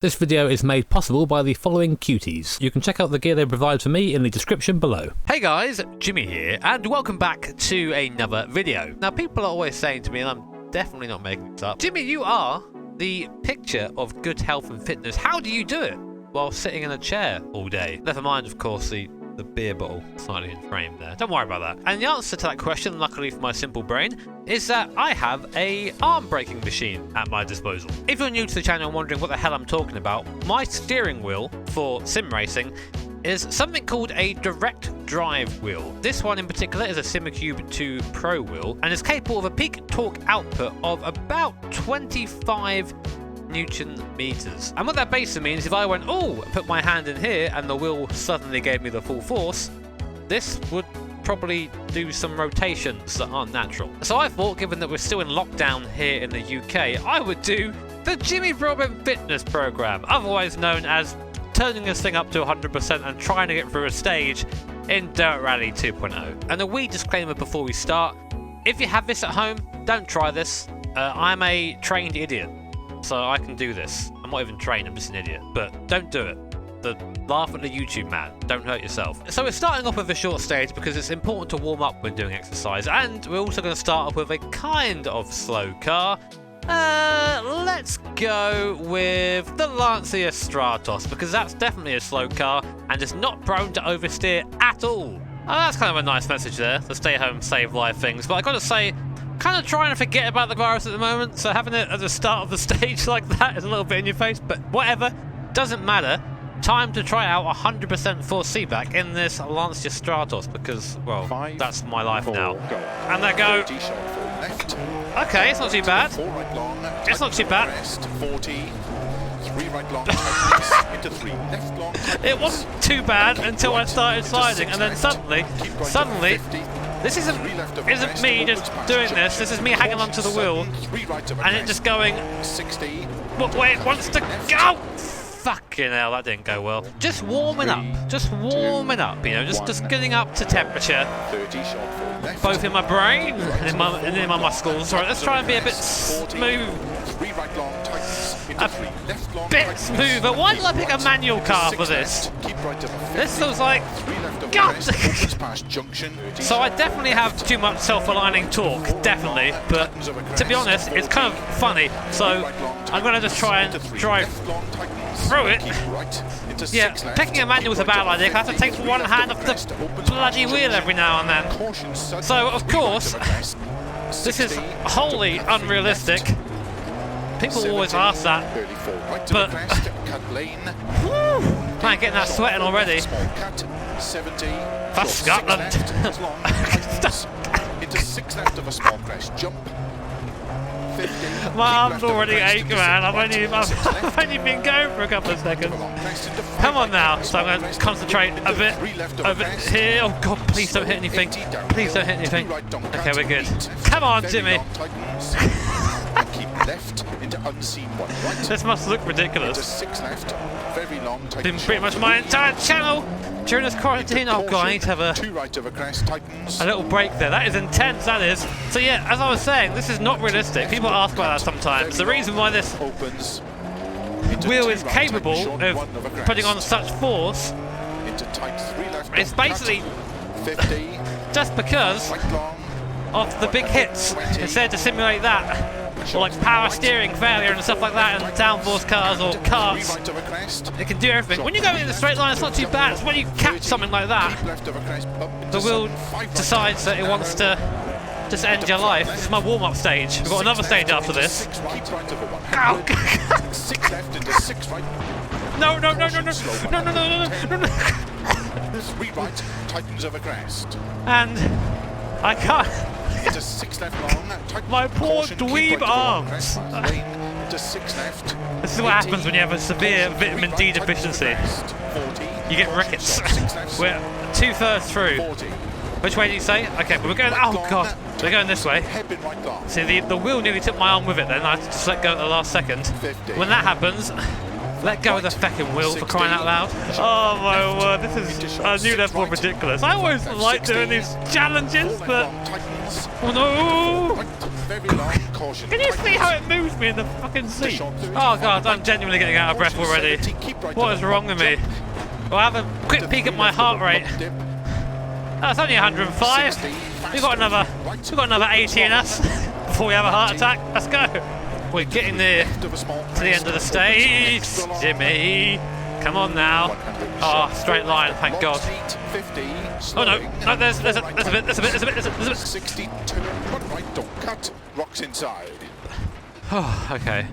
This video is made possible by the following cuties. You can check out the gear they provide for me in the description below. Hey guys, Jimmy here, and welcome back to another video. Now people are always saying to me, and I'm definitely not making this up, Jimmy, you are the picture of good health and fitness. How do you do it while sitting in a chair all day? Never mind, of course, the beer bottle slightly in frame there. Don't worry about that. And the answer to that question, luckily for my simple brain, is that I have a arm braking machine at my disposal. If you're new to the channel and wondering what the hell I'm talking about, my steering wheel for sim racing is something called a direct drive wheel. This one in particular is a Simicube 2 Pro wheel and is capable of a peak torque output of about 25 Newton meters. And what that basically means, if I went, oh, put my hand in here and the wheel suddenly gave me the full force, this would probably do some rotations that aren't natural. So I thought, given that we're still in lockdown here in the UK, I would do the Jimmy Broadbent fitness program, otherwise known as turning this thing up to 100% and trying to get through a stage in Dirt Rally 2.0. And a wee disclaimer before we start, if you have this at home, don't try this. I'm a trained idiot, so I can do this. I'm not even trained, I'm just an idiot. But don't do it. Laugh at the YouTube man. Don't hurt yourself. So we're starting off with a short stage because it's important to warm up when doing exercise. And we're also going to start off with a kind of slow car. Let's go with the Lancia Stratos, because that's definitely a slow car and is not prone to oversteer at all. That's kind of a nice message there, the stay home, save life things. But I got to say, kind of trying to forget about the virus at the moment, so having it at the start of the stage like that is a little bit in your face, but whatever, doesn't matter. Time to try out 100% force feedback in this Lancia Stratos because, well, that's my life now. And they go. Okay, it's not too bad. It's not too bad. It wasn't too bad until I started sliding, and then suddenly, this isn't me just doing this. This is me hanging onto the wheel, and it just going. What way it wants to go? Fucking hell, that didn't go well. Just warming up, you know, just getting up to temperature, both in my brain and in my muscles. Right, let's try and be a bit smooth. A bit smoother. Why did I pick a manual car for this? This feels like... God! So I definitely have too much self-aligning torque, definitely, but to be honest, it's kind of funny, so I'm going to just try and drive through it. Yeah, picking a manual is a bad idea. I have to take one hand off the bloody wheel every now and then. So, of course, this is wholly unrealistic. People always ask that, but I'm getting that sweating already. That's Scotland. My arm's already ache, man. I've only been going for a couple of seconds. Come on now. So I'm going to concentrate a bit over here. Oh God, please don't hit anything. Please don't hit anything. Okay, we're good. Come on, Jimmy. This must look ridiculous. Been pretty much my entire channel during this quarantine. Oh God, I need to have a little break there. That is intense, that is. So yeah, as I was saying, this is not realistic. People ask about that sometimes. The reason why this wheel is capable of putting on such force is basically just because of the big hits. Instead to simulate that, or like power steering failure and stuff like that, and downforce cars or karts, it can do everything. When you go in the straight line, it's not too bad. It's when you catch something like that, the wheel decides that it wants to just end your life. This is my warm-up stage. We've got another stage after this. No. And I can't. My poor dweeb arms. This is what happens when you have a severe vitamin D deficiency. You get rickets. We're 2/3 through. Which way do you say? Okay, but we're going. Oh God, we're going this way. See, the wheel nearly took my arm with it. Then I had to just let go at the last second. When that happens, Let go of the feckin' wheel for crying out loud. Oh my word, this is a new level of ridiculous. I always like doing these challenges, but... Oh no! Can you see how it moves me in the fucking seat? Oh god, I'm genuinely getting out of breath already. What is wrong with me? Well, have a quick peek at my heart rate. That's only 105. We've got another 80 in us before we have a heart attack. Let's go. We're getting near to the end of the stage. Jimmy, come on now. Oh, straight line, thank God. Oh no, no, there's a bit. 60, turn right, don't cut, rocks inside. Oh, okay.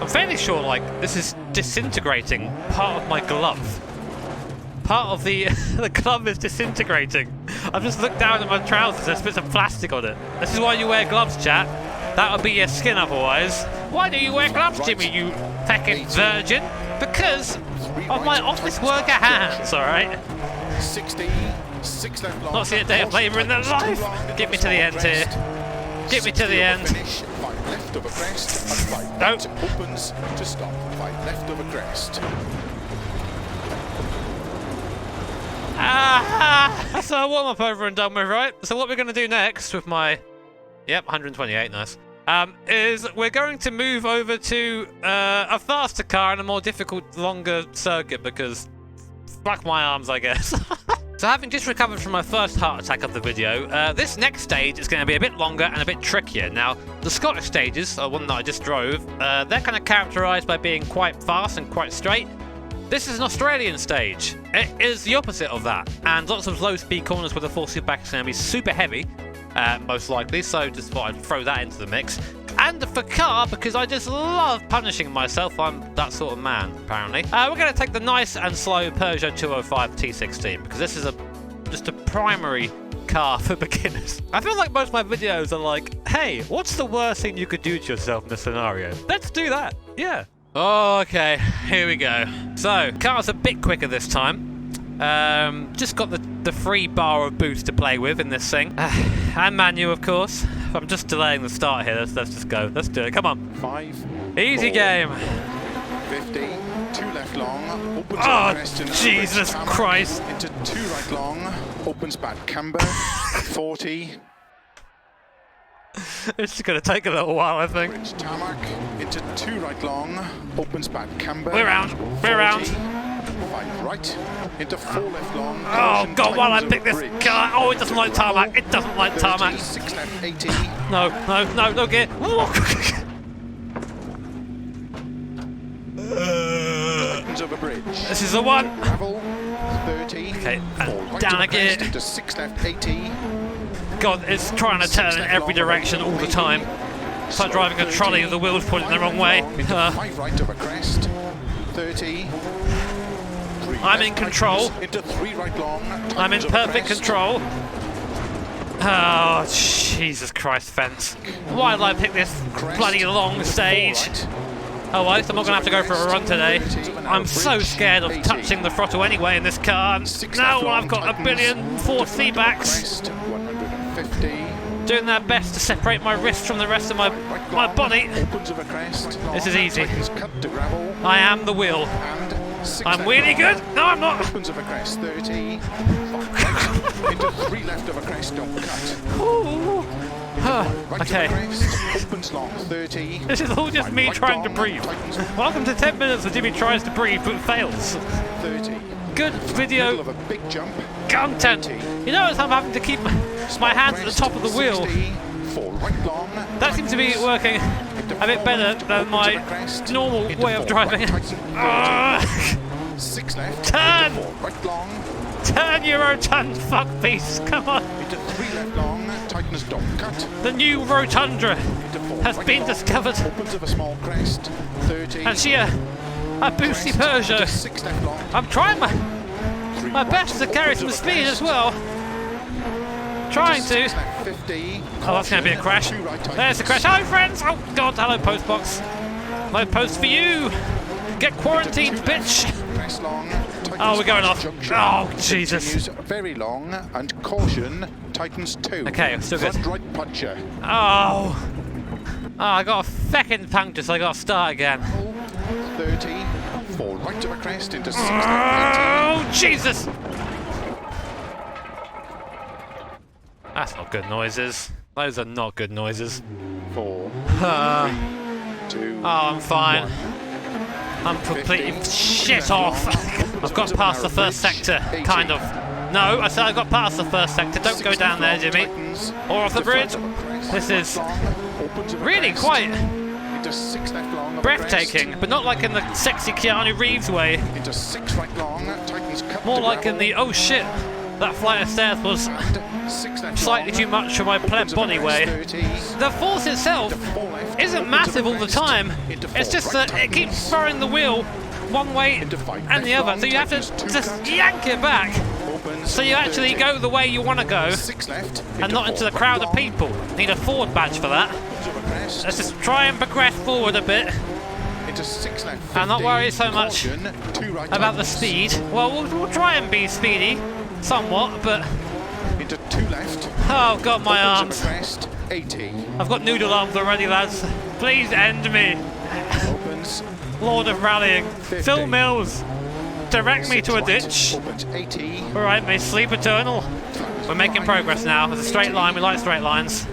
I'm fairly sure, like, this is disintegrating part of my glove. Part of the the glove is disintegrating. I've just looked down at my trousers, there's bits of plastic on it. This is why you wear gloves, chat. That would be your skin otherwise. Why do you wear gloves, Jimmy, you feckin' virgin? Because of my office worker hands, alright? 60, 6 left long. Not seen a day of labour in their life. Get me to the end here. Get me to the end. 5 left of a crest and 5 right opens to stop. 5 left of a crest. So I warm up over and done with, right? So what we're going to do next with my... Yep, 128, nice. Is we're going to move over to a faster car and a more difficult, longer circuit because fuck my arms, I guess. So having just recovered from my first heart attack of the video, this next stage is going to be a bit longer and a bit trickier. Now, the Scottish stages, the one that I just drove, they're kind of characterised by being quite fast and quite straight. This is an Australian stage. It is the opposite of that, and lots of low-speed corners where the force feedback is going to be super heavy. Most likely, so just thought I'd throw that into the mix. And for car, because I just love punishing myself, I'm that sort of man, apparently. We're going to take the nice and slow Peugeot 205 T16, because this is just a primary car for beginners. I feel like most of my videos are like, hey, what's the worst thing you could do to yourself in this scenario? Let's do that, yeah. Okay, here we go. So, car's a bit quicker this time. Just got the free bar of boost to play with in this thing. And manual, of course. I'm just delaying the start here. Let's just go. Let's do it. Come on. 5. Easy 4, game. 50. 2 left long. Opens Oh, Jesus Christ. Into 2 right long. Opens bad camber. 40. It's going to take a little while, I think. Bridge tarmac. Into 2 right long. Opens bad camber. We're round. We're round. 5 right. Into 4 left long. Oh, God, while I pick this car. Oh, it doesn't like tarmac. It doesn't like 30, tarmac. 6 left 80. No gear. Opens over bridge. This is the one. Gravel. 30. Okay, 4 and right down of a again. crest Into 6 left 80. God, it's trying to turn in every direction all the time. It's like driving a trolley with the wheels pointing the wrong way. Into 5 right of a crest. 30. I'm in control. Into 3 right long. I'm in perfect control. Oh, Jesus Christ, fence. Why did I pick this bloody long stage? Oh, well, at least I'm not going to have to go for a run today. I'm so scared of touching the throttle anyway in this car. Now I've got a billion force feedbacks. 150. Doing their best to separate my wrist from the rest of my body. This is easy. I am the wheel. I'm really good. No, I'm not. Opens of a crest, 30. Into 3 left of a crest, don't cut. Ooh. Okay. Opens long, 30. This is all just me trying to breathe. Welcome to 10 minutes where Jimmy tries to breathe but fails. 30. Good video Middle of a big jump. content. You notice I'm having to keep my hands at the top of the wheel. 4 right long. That seems to be working a bit better than my normal way of driving. 6 left. Turn! 4 right long. Turn, you rotund fuck piece. Come on. Into 3 left long. Tightens don't cut. The new rotundra has been discovered. Opens of a small crest. 30. And she a boosty Peugeot. 6 left long. I'm trying my best to carry some speed as well. Trying to. 50. Oh, that's going to be a crash. There's the crash. Hello, friends. Oh, God. Hello, postbox. No post for you. Get quarantined, bitch. Oh, we're going off. Oh, Jesus. Very long and caution. Tightens 2. Okay, still good. Front right puncher. Oh. Oh, I got a feckin' puncture, so I got to start again. 30. 4 right of a crest into 6 left. Oh, Jesus! That's not good noises. Those are not good noises. 4, 3, 2. Oh, I'm fine. I'm completely shit off. I've got past the first sector, kind of. No, I said I got past the first sector. Don't go down there, Jimmy. Or off the bridge. This is really quite breathtaking, but not like in the sexy Keanu Reeves way. Into 6 right long. Tightens cut More to like in the, oh shit, that flight of stairs was slightly too much for my pleb body way. The force itself isn't massive all the time. It's just that it keeps throwing the wheel one way and the other, so you have to just yank it back. So you actually go the way you want to go and not into the crowd of people. Need a forward badge for that. Let's just try and progress forward a bit and not worry so much about the speed. Well, we'll try and be speedy somewhat, but into 2 left. Oh god, my arms. Crest, 80. I've got noodle arms already, lads. Please end me. Opens. Lord of rallying. 50. Phil Mills, direct me to a ditch. Opens 80. Alright, may sleep eternal. We're making progress now. There's a straight line. We like straight lines.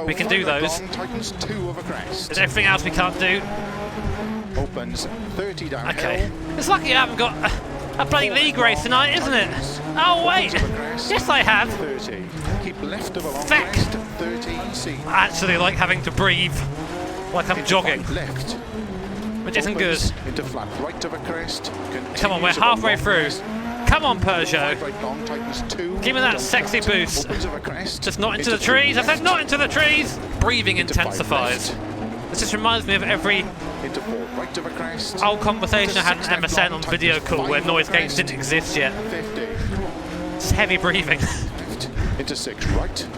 We can do those. Tightens 2 over crest. There's everything else we can't do. Opens 30 downhill. Okay. It's lucky I haven't got a bloody league race tonight, isn't it? Oh wait! Yes, I have. 30. Keep left of a long Feck. crest. 13 C. I actually like having to breathe like I'm jogging, Left. which isn't good. Into flat right of a crest. Come on, we're halfway through. Come on, Peugeot. Right long tightens 2. Give me that sexy boost. Opens of a crest. Just not into the trees. I said not into the trees. Breathing intensifies. This just reminds me of every Into 4 right of a crest. old conversation I had in MSN on video call where noise gates didn't exist yet. 50. It's heavy breathing. Left. Into 6 right.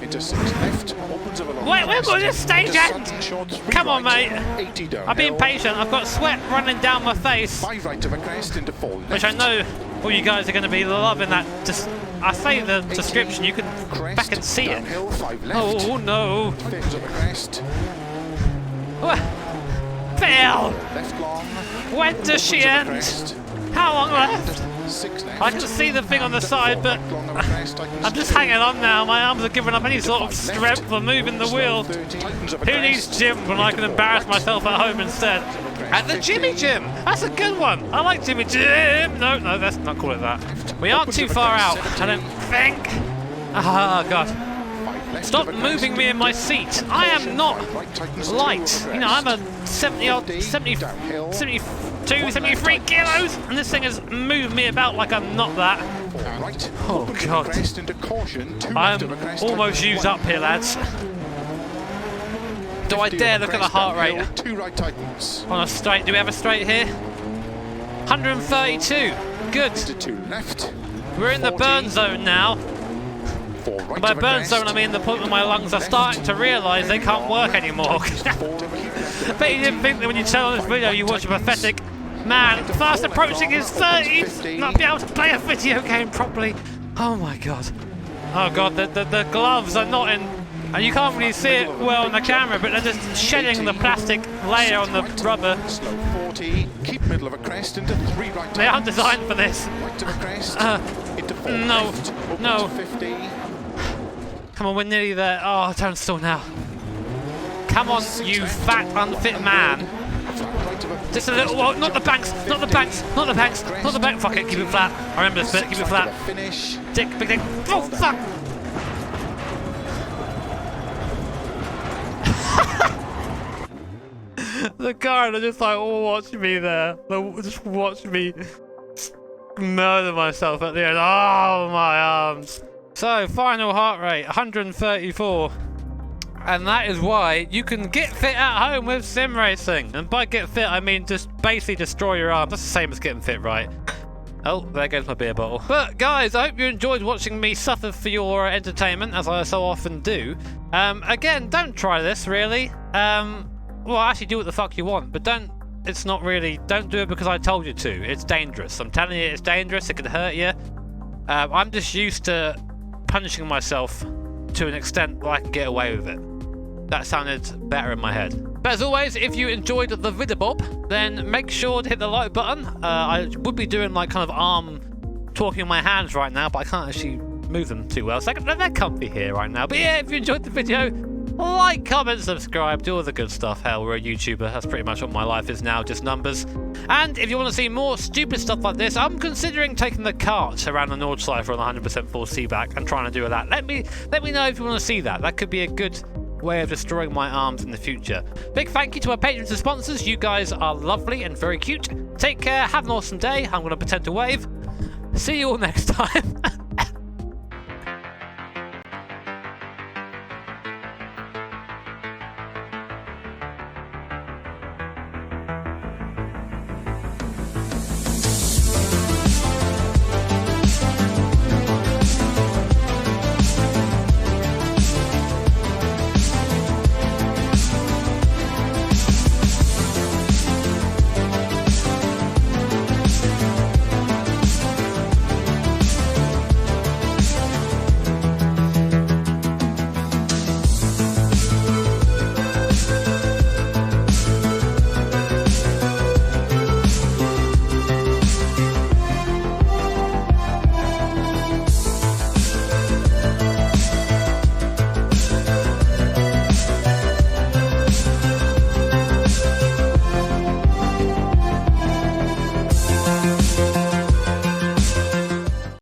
Into 6 left. Opens of a long Wait, we're crest. going to stage Into end. sudden short 3 Come on, right. mate. 80 downhill. I'm being patient. I've got sweat running down my face, 5 right of a crest into 4 left. which I know all you guys are going to be loving that. Just, I say the description, you can Crest, back and see it. downhill, 5 left. Oh no. 5 of a crest. Phil! Left long. When does she Opens of a end? crest. How long left? 6 left. I can see the thing on the side, but Long of a crest, tightens I'm just 2. hanging on now. My arms are giving up any sort of 5 strength left. for moving the Slow wheel. 30, tightens of a Who crest. needs gym when I can Into 4 embarrass right. myself at home instead? At the Jimmy Gym! That's a good one! I like Jimmy Gym! No, let's not call it that. We aren't too far out, I don't think. Ah, God. 5 left Stop of a moving crest. me in my seat. I am not Right, tightens 2 light. over You know, I'm a crest. 70 odd, 70, Downhill. 72, 73 kilos, and this thing has moved me about like I'm not that. 4 right. Oh, Opens of a God. crest into caution. 2 left I'm of a crest, almost tightens used 1. up here, lads. Do I 50 dare of a look at the crest, heart rate? downhill, 2 right tightens. On a straight, do we have a straight here? 132. Good. Into 2 left. We're in the 40. burn zone now. 4 right By of a burn crest. zone, I mean the point where my lungs are starting to realise they can't work anymore. 4 over here. Bet you didn't think that when you turn on this video you watch a pathetic man fast approaching his 30s not be able to play a video game properly. Oh my god. Oh god, the gloves are not in, and you can't really see it well on the camera, but they're just shedding the plastic layer on the rubber. Slow 40. Keep middle of a crest into 3 right. They aren't designed for this. Right of a crest. Into 4 no, left. Opens no. to 50. Come on, we're nearly there. Oh, turn still now. Come on, you fat, unfit man. Flat right of a Just a little, oh, not the banks, not the banks, not the banks, not the bank. Fuck it, keep it flat. I remember this bit, keep it 6 flat. right of a finish. Dick, big dick. Oh, fuck! The car, they're just like, oh, watch me there. They'll just watch me murder myself at the end. Oh, my arms. So, final heart rate, 134. And that is why you can get fit at home with sim racing. And by get fit, I mean just basically destroy your arms. That's the same as getting fit, right? Oh, there goes my beer bottle. But guys, I hope you enjoyed watching me suffer for your entertainment, as I so often do. Again, don't try this, really. Well, actually do what the fuck you want, but don't do it because I told you to. It's dangerous. I'm telling you, it's dangerous. It could hurt you. I'm just used to punishing myself to an extent that I can get away with it. That sounded better in my head. But as always, if you enjoyed the vidabob, then make sure to hit the like button. I would be doing like kind of arm talking with my hands right now, but I can't actually move them too well, so they're comfy here right now. But yeah, if you enjoyed the video, like, comment, subscribe, do all the good stuff. Hell, we're a YouTuber. That's pretty much what my life is now, just numbers. And if you want to see more stupid stuff like this, I'm considering taking the cart around the Nordschleife on 100% full seaback and trying to do that. Let me know if you want to see that. That could be a good way of destroying my arms in the future. Big thank you to our patrons and sponsors. You guys are lovely and very cute. Take care. Have an awesome day. I'm going to pretend to wave. See you all next time.